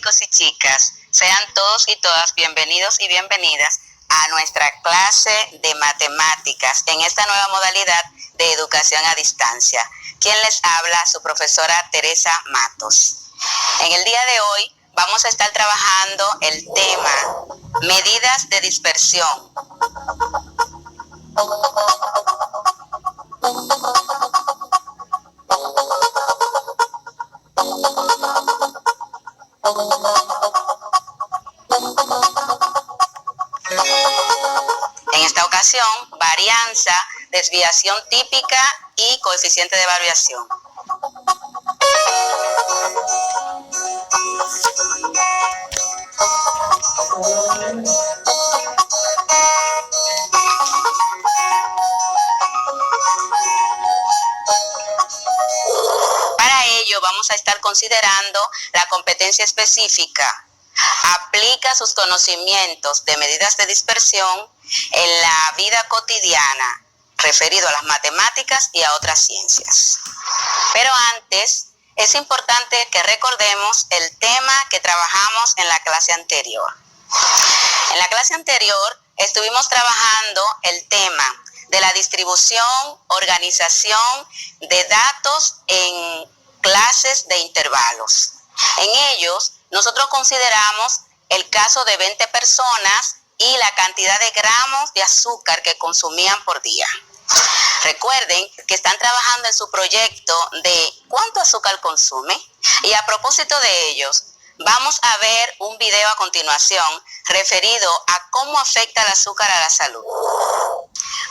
chicos y chicas, sean todos y todas bienvenidos y bienvenidas a nuestra clase de matemáticas en esta nueva modalidad de educación a distancia. Quien les habla, su profesora Teresa Matos. En el día de hoy vamos a estar trabajando el tema medidas de dispersión. En esta ocasión, varianza, desviación típica y coeficiente de variación. Para ello vamos a estar considerando la competencia específica. Aplica sus conocimientos de medidas de dispersión en la vida cotidiana, referido a las matemáticas y a otras ciencias. Pero antes, es importante que recordemos el tema que trabajamos en la clase anterior. En la clase anterior estuvimos trabajando el tema de la distribución, organización de datos en clases de intervalos. En ellos, nosotros consideramos el caso de 20 personas y la cantidad de gramos de azúcar que consumían por día. Recuerden que están trabajando en su proyecto de cuánto azúcar consume. Y a propósito de ellos, vamos a ver un video a continuación referido a cómo afecta el azúcar a la salud.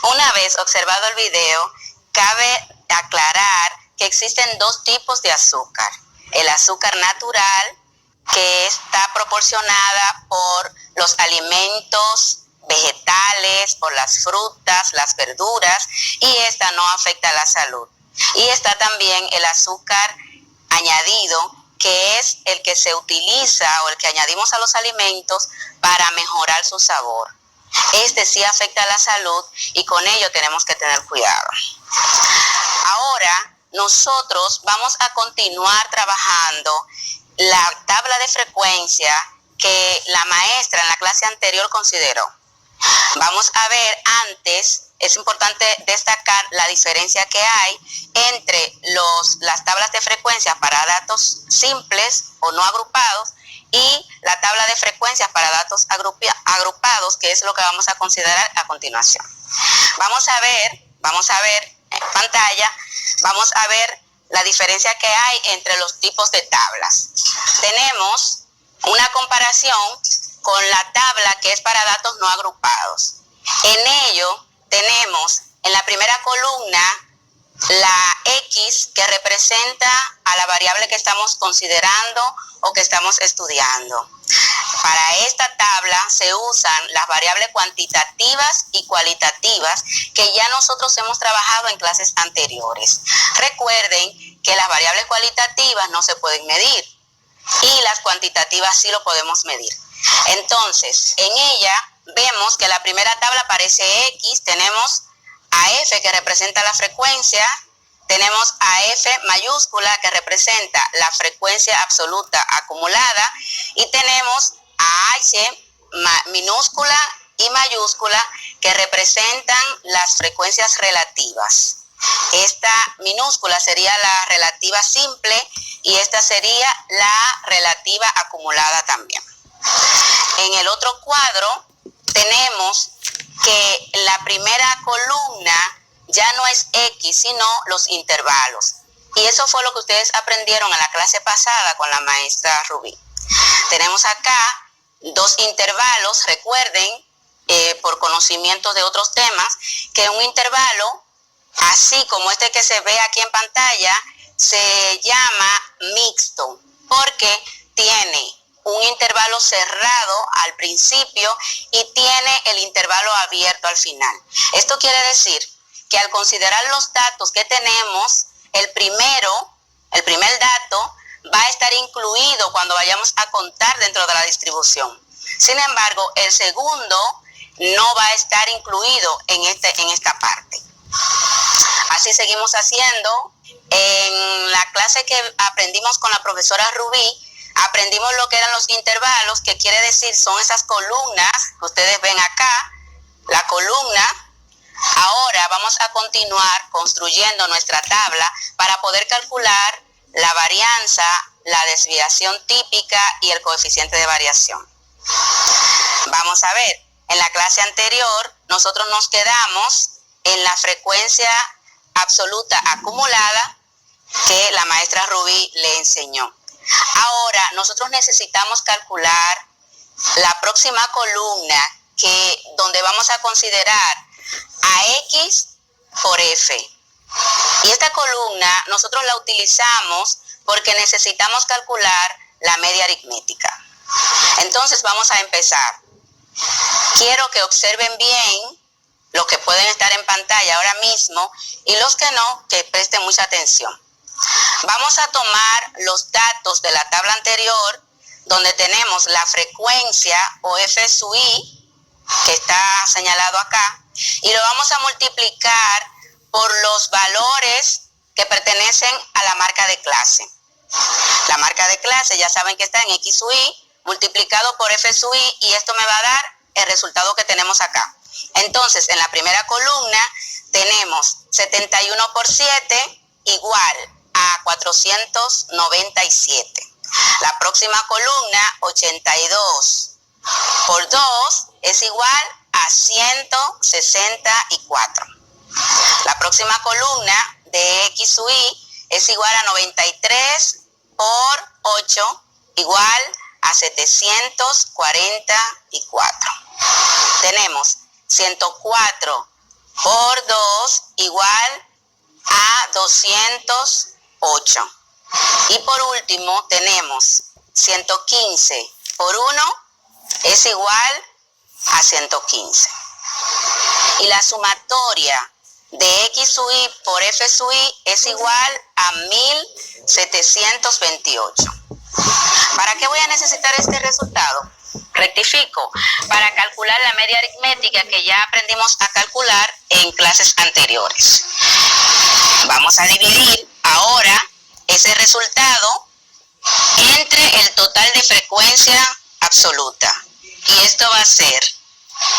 Una vez observado el video, cabe aclarar que existen dos tipos de azúcar. El azúcar natural, que está proporcionada por los alimentos vegetales, por las frutas, las verduras, y esta no afecta a la salud. Y está también el azúcar añadido, que es el que se utiliza o el que añadimos a los alimentos para mejorar su sabor. Este sí afecta a la salud y con ello tenemos que tener cuidado. Ahora nosotros vamos a continuar trabajando la tabla de frecuencia que la maestra en la clase anterior consideró. Vamos a ver antes, es importante destacar la diferencia que hay entre las tablas de frecuencia para datos simples o no agrupados y la tabla de frecuencias para datos agrupados, que es lo que vamos a considerar a continuación. Vamos a ver en pantalla, vamos a ver la diferencia que hay entre los tipos de tablas. Tenemos una comparación con la tabla que es para datos no agrupados. En ello tenemos en la primera columna la X, que representa a la variable que estamos considerando o que estamos estudiando. Para esta tabla se usan las variables cuantitativas y cualitativas que ya nosotros hemos trabajado en clases anteriores. Recuerden que las variables cualitativas no se pueden medir y las cuantitativas sí lo podemos medir. Entonces, en ella vemos que la primera tabla aparece X, tenemos a F que representa la frecuencia, tenemos a F mayúscula que representa la frecuencia absoluta acumulada y tenemos a H minúscula y mayúscula que representan las frecuencias relativas. Esta minúscula sería la relativa simple y esta sería la relativa acumulada también. En el otro cuadro tenemos que la primera columna ya no es X, sino los intervalos. Y eso fue lo que ustedes aprendieron en la clase pasada con la maestra Rubí. Tenemos acá dos intervalos. Recuerden, por conocimiento de otros temas, que un intervalo, así como este que se ve aquí en pantalla, se llama mixto, porque tiene un intervalo cerrado al principio y tiene el intervalo abierto al final. Esto quiere decir que al considerar los datos que tenemos, el primer dato va a estar incluido cuando vayamos a contar dentro de la distribución. Sin embargo, el segundo no va a estar incluido en esta parte. Así seguimos haciendo. En la clase que aprendimos con la profesora Rubí, Aprendimos lo que eran los intervalos, que quiere decir son esas columnas que ustedes ven acá, la columna. Ahora vamos a continuar construyendo nuestra tabla para poder calcular la varianza, la desviación típica y el coeficiente de variación. Vamos a ver, en la clase anterior nosotros nos quedamos en la frecuencia absoluta acumulada que la maestra Rubí le enseñó. Ahora nosotros necesitamos calcular la próxima columna donde vamos a considerar a X por F. Y esta columna nosotros la utilizamos porque necesitamos calcular la media aritmética. Entonces vamos a empezar. Quiero que observen bien los que pueden estar en pantalla ahora mismo y los que no, que presten mucha atención. Vamos a tomar los datos de la tabla anterior, donde tenemos la frecuencia o F sub I, que está señalado acá, y lo vamos a multiplicar por los valores que pertenecen a la marca de clase. La marca de clase ya saben que está en X sub I multiplicado por F sub I, y esto me va a dar el resultado que tenemos acá. Entonces, en la primera columna tenemos 71 por 7 igual a 497. La próxima columna, 82 por 2 es igual a 164. La próxima columna de X sub I es igual a 93 por 8 igual a 744. Tenemos 104 por 2 igual a 208. Y por último tenemos 115 por 1 es igual a 115. Y la sumatoria de X sub I por F sub I es igual a 1728. ¿Para qué voy a necesitar este resultado? Rectifico, para calcular la media aritmética que ya aprendimos a calcular en clases anteriores. Vamos a dividir ahora ese resultado entre el total de frecuencia absoluta. Y esto va a ser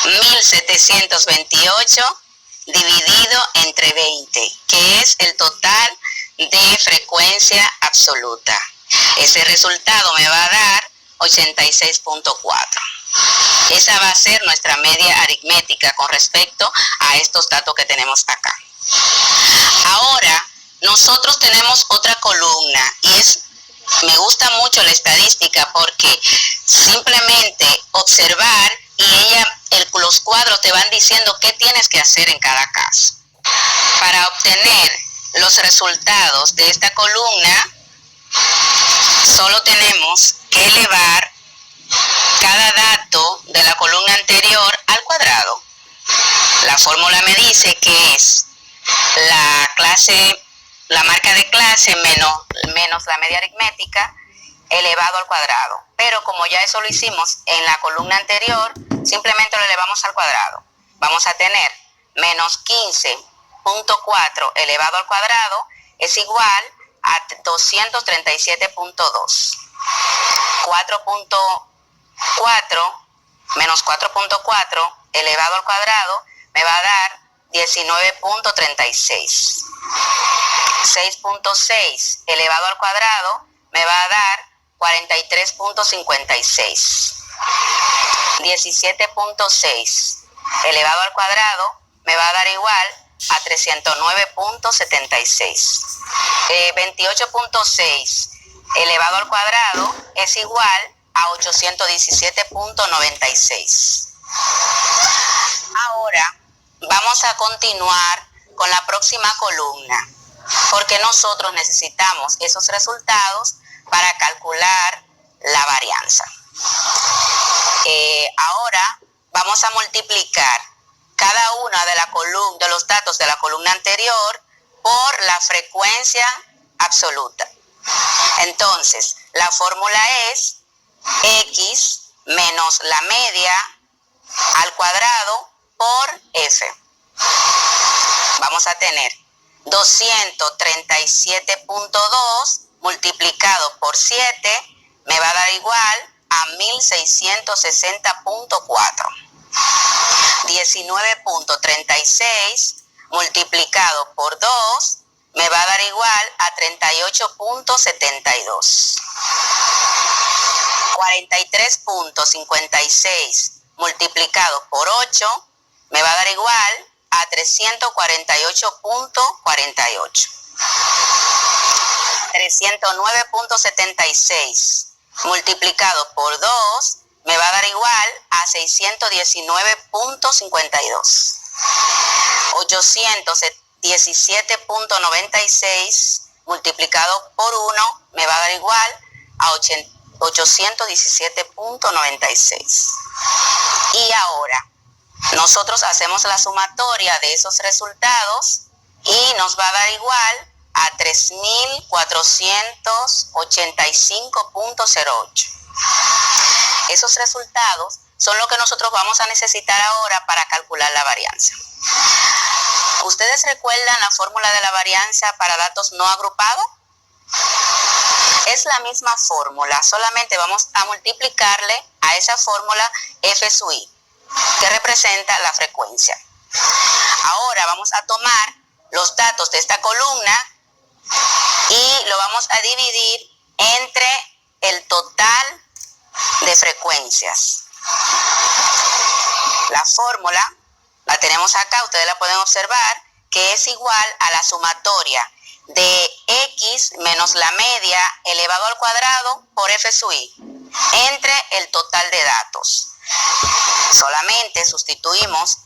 1728 dividido entre 20, que es el total de frecuencia absoluta. Ese resultado me va a dar 86.4. Esa va a ser nuestra media aritmética con respecto a estos datos que tenemos acá. Ahora, nosotros tenemos otra columna y me gusta mucho la estadística porque simplemente observar y los cuadros te van diciendo qué tienes que hacer en cada caso. Para obtener los resultados de esta columna, solo tenemos que elevar cada dato de la columna anterior al cuadrado. La fórmula me dice que es la marca de clase menos la media aritmética elevado al cuadrado. Pero como ya eso lo hicimos en la columna anterior, simplemente lo elevamos al cuadrado. Vamos a tener menos 15.4 elevado al cuadrado es igual a 237.2. 4.4 menos 4.4 elevado al cuadrado me va a dar 19.36. 6.6 elevado al cuadrado me va a dar 43.56. 17.6 elevado al cuadrado me va a dar igual a 309.76. 28.6 elevado al cuadrado es igual a 817.96. Ahora vamos a continuar con la próxima columna, porque nosotros necesitamos esos resultados para calcular la varianza. Ahora vamos a multiplicar cada una de los datos de la columna anterior por la frecuencia absoluta. Entonces, la fórmula es X menos la media al cuadrado por F. Vamos a tener 237.2 multiplicado por 7 me va a dar igual a 1660.4. 19.36 multiplicado por 2 me va a dar igual a 38.72. 43.56 multiplicado por 8 me va a dar igual a 348.48. 309.76 multiplicado por 2 me va a dar igual a 619.52. 817.96 multiplicado por 1 me va a dar igual a 817.96. Y ahora nosotros hacemos la sumatoria de esos resultados y nos va a dar igual a 3.485.08. Esos resultados son lo que nosotros vamos a necesitar ahora para calcular la varianza. ¿Ustedes recuerdan la fórmula de la varianza para datos no agrupados? Es la misma fórmula, solamente vamos a multiplicarle a esa fórmula f sub i, que representa la frecuencia. Ahora vamos a tomar los datos de esta columna y lo vamos a dividir entre el total de frecuencias. La fórmula la tenemos acá, ustedes la pueden observar, que es igual a la sumatoria de x menos la media elevado al cuadrado por f sub i entre el total de datos. Solamente sustituimos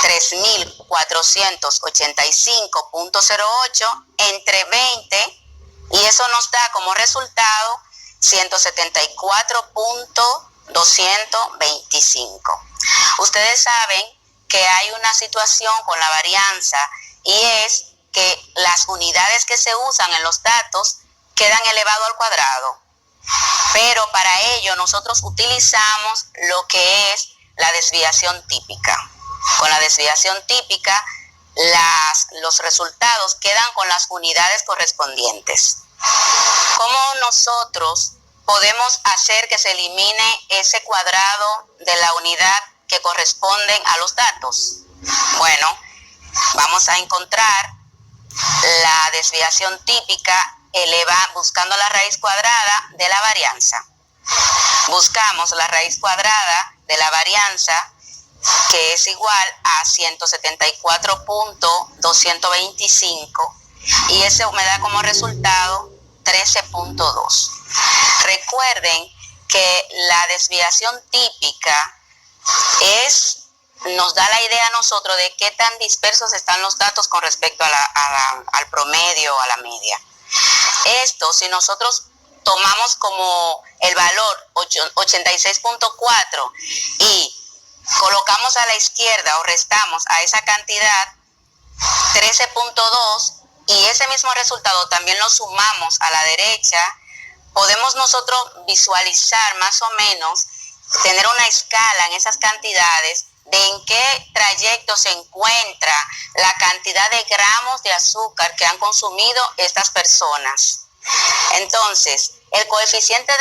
3.485.08 entre 20 y eso nos da como resultado 174.225. Ustedes saben que hay una situación con la varianza y es que las unidades que se usan en los datos quedan elevado al cuadrado. Pero para ello nosotros utilizamos lo que es la desviación típica. Con la desviación típica, los resultados quedan con las unidades correspondientes. ¿Cómo nosotros podemos hacer que se elimine ese cuadrado de la unidad que corresponden a los datos? Bueno, vamos a encontrar la desviación típica buscando la raíz cuadrada de la varianza. Buscamos la raíz cuadrada de la varianza, que es igual a 174.225, y eso me da como resultado 13.2. Recuerden que la desviación típica nos da la idea a nosotros de qué tan dispersos están los datos con respecto al promedio o a la media. Esto, si nosotros tomamos como el valor 86.4 y colocamos a la izquierda o restamos a esa cantidad 13.2 y ese mismo resultado también lo sumamos a la derecha, podemos nosotros visualizar más o menos, tener una escala en esas cantidades de en qué trayecto se encuentra la cantidad de gramos de azúcar que han consumido estas personas. Entonces, el coeficiente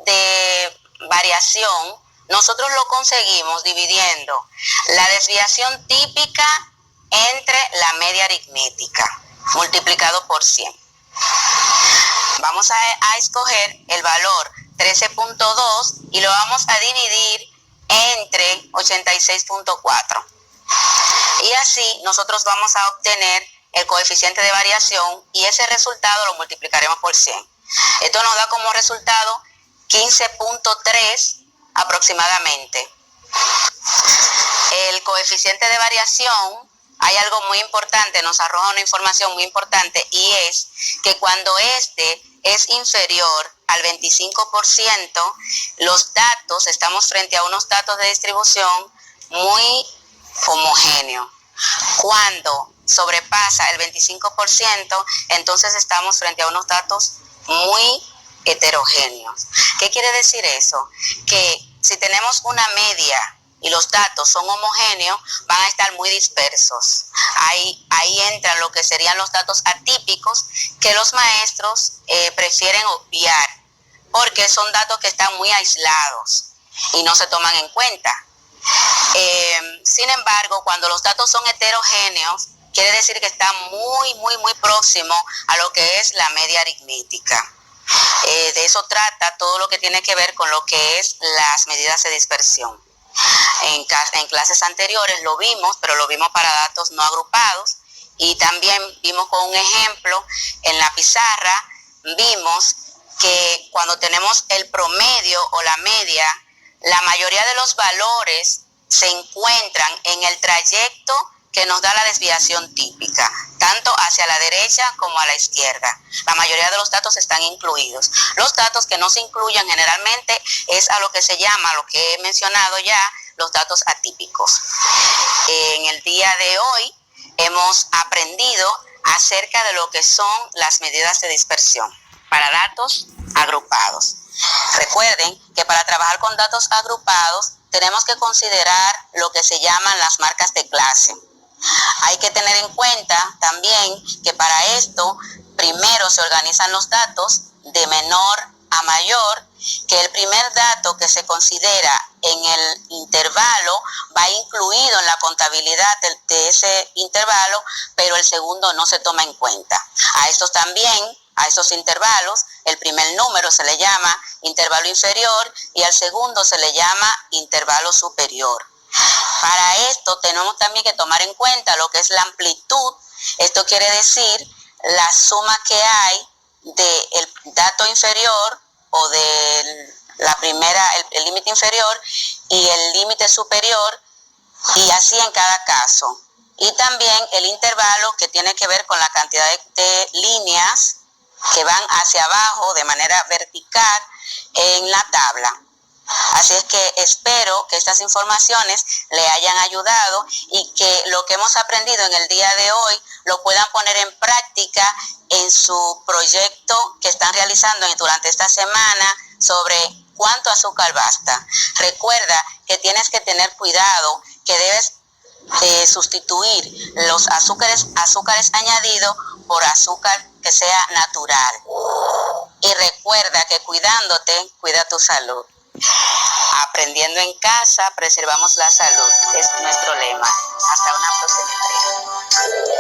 de variación nosotros lo conseguimos dividiendo la desviación típica entre la media aritmética multiplicado por 100. Vamos a escoger el valor 13.2 y lo vamos a dividir entre 86.4. Y así nosotros vamos a obtener el coeficiente de variación y ese resultado lo multiplicaremos por 100. Esto nos da como resultado 15.3 aproximadamente. El coeficiente de variación, hay algo muy importante, nos arroja una información muy importante, y es que cuando este es inferior al 25%, los datos, estamos frente a unos datos de distribución muy homogéneos. Cuando sobrepasa el 25%, entonces estamos frente a unos datos muy heterogéneos. ¿Qué quiere decir eso? Que si tenemos una media y los datos son homogéneos, van a estar muy dispersos. Ahí entran lo que serían los datos atípicos que los maestros prefieren obviar porque son datos que están muy aislados y no se toman en cuenta. Sin embargo, cuando los datos son heterogéneos, quiere decir que están muy próximo a lo que es la media aritmética. De eso trata todo lo que tiene que ver con lo que es las medidas de dispersión. En clases anteriores lo vimos, pero lo vimos para datos no agrupados, y también vimos con un ejemplo en la pizarra. Vimos que cuando tenemos el promedio o la media, la mayoría de los valores se encuentran en el trayecto que nos da la desviación típica, tanto hacia la derecha como a la izquierda. La mayoría de los datos están incluidos. Los datos que no se incluyen generalmente es a lo que se llama, lo que he mencionado ya, los datos atípicos. En el día de hoy hemos aprendido acerca de lo que son las medidas de dispersión para datos agrupados. Recuerden que para trabajar con datos agrupados tenemos que considerar lo que se llaman las marcas de clase. Hay que tener en cuenta también que para esto primero se organizan los datos de menor a mayor, que el primer dato que se considera en el intervalo va incluido en la contabilidad de ese intervalo, pero el segundo no se toma en cuenta. A estos intervalos, el primer número se le llama intervalo inferior y al segundo se le llama intervalo superior. Para esto tenemos también que tomar en cuenta lo que es la amplitud. Esto quiere decir la suma que hay del dato inferior o de el límite inferior y el límite superior, y así en cada caso. Y también el intervalo, que tiene que ver con la cantidad de líneas que van hacia abajo de manera vertical en la tabla. Así es que espero que estas informaciones le hayan ayudado y que lo que hemos aprendido en el día de hoy lo puedan poner en práctica en su proyecto que están realizando durante esta semana sobre cuánto azúcar basta. Recuerda que tienes que tener cuidado, que debes sustituir los azúcares añadidos por azúcar que sea natural. Y recuerda que cuidándote, cuida tu salud. Aprendiendo en casa, preservamos la salud. Es nuestro lema. Hasta una próxima entrega.